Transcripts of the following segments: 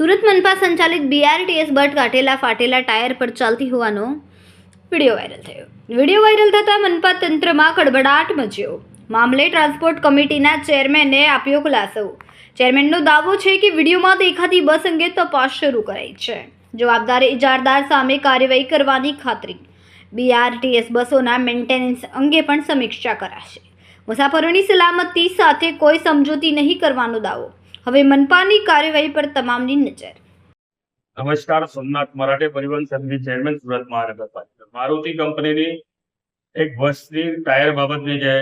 સુરત મનપા સંચાલિત BRTS બસ કાઢેલા ફાટેલા tyre પર ચાલતી હોવાનો વિડીયો વાયરલ થયો. વિડીયો વાયરલ થતાં મનપા તંત્રમાં ખળભળાટ મચ્યો. મામલે ટ્રાન્સપોર્ટ કમિટીના ચેરમેને આપ્યો ખુલાસો. ચેરમેનનો દાવો છે કે વિડીયોમાં દેખાતી બસ અંગે તપાસ શરૂ કરાઈ છે. જવાબદાર ઇજારદાર સામે કાર્યવાહી કરવાની ખાતરી. BRTS બસોના મેન્ટેનન્સ અંગે પણ સમીક્ષા કરાશે. મુસાફરોની સલામતી સાથે કોઈ સમજૂતી નહીં કરવાનો દાવો. હવે મનપાની કાર્યવાહી પર તમામની નજર. નમસ્કાર, સોમનાથ મરાઠે પરિવહન સંઘની ચેરમેન સુરત મહાનગરપાલિકા. મારુતિ કંપનીની એક બસની ટાયર બાબતની જે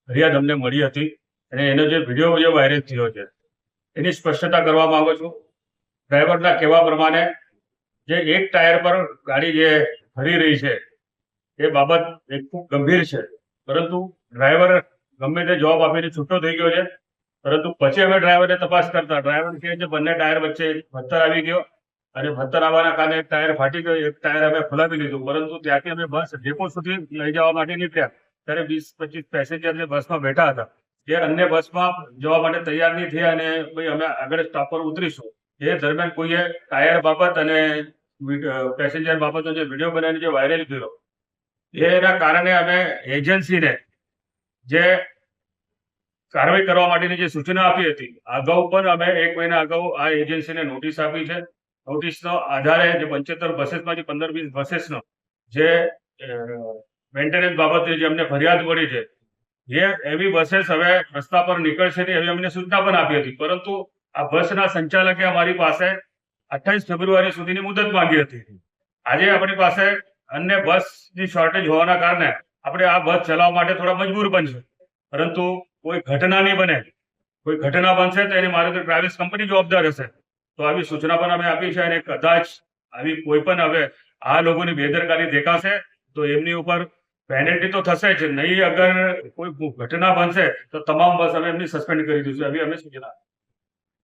ફરિયાદ અમને મળી હતી અને એનો જે વિડીયો વાયરલ થયો છે એની સ્પષ્ટતા કરવા માંગુ છું. ડ્રાઈવરના કહેવા પ્રમાણે જે એક ટાયર પર ગાડી જે ફરી રહી છે એ બાબત એક ખૂબ ગંભીર છે, પરંતુ ડ્રાઈવર ગમે તે જવાબ આપીને છૂટો થઈ ગયો છે. પરંતુ પછી અમે ડ્રાઈવરને તપાસ કરતા ડ્રાઈવર કહે છે બંને ટાયર વચ્ચે પથ્થર આવી ગયો અને પથ્થર આવવાના કારણે એક ટાયર ફાટી ગયો, એક ટાયર અમે ખોલાવી લીધું. પરંતુ ત્યાંથી અમે બસ ડેપો સુધી લઈ જવા માટે નીકળ્યા ત્યારે 20-25 પેસેન્જર બસમાં બેઠા હતા. જે અન્ય બસમાં જવા માટે તૈયાર નહીં થયા અને ભાઈ અમે આગળ સ્ટોપ પર ઉતરીશું. એ દરમિયાન કોઈએ ટાયર બાબત અને પેસેન્જર બાબતનો જે વિડીયો બનાવીને જે વાયરલ કર્યો એના કારણે અમે એજન્સીને જે કાર્યવાહી કરવા માટેની જે સૂચના આપી હતી, અગાઉ પણ અમે 1 મહિના અગાઉ આ એજન્સીને નોટિસ આપી છે. નોટિસનો આધારે જે 75 બસેસમાંથી 15-20 બસેસનો જે મેન્ટેનન્સ બાબતે જે અમને ફરિયાદ મળી છે એ એવી બસેસ હવે રસ્તા પર નીકળશે નહીં એવી અમને સૂચના પણ આપી હતી. પરંતુ આ બસના સંચાલકે અમારી પાસે 28 ફેબ્રુઆરી સુધીની મુદત માંગી હતી. આજે આપણી પાસે અન્ય બસની શોર્ટેજ હોવાના કારણે આપણે આ બસ ચલાવવા માટે થોડા મજબૂર બનશે. પરંતુ કોઈ ઘટના નહીં બને, કોઈ ઘટના બનશે તો એની મારે તો ટ્રાવેલ્સ કંપની જવાબદાર હશે. તો આવી સૂચના પણ અમે આપી છે અને કદાચ આવી કોઈ પણ હવે આ લોકોની બેદરકારી દેખાશે તો એમની ઉપર પેનલ્ટી તો થશે જ નહીં. અગર કોઈ ઘટના બનશે તો તમામ બસ અમે એમની સસ્પેન્ડ કરી દઈશું, એવી અમે સૂચના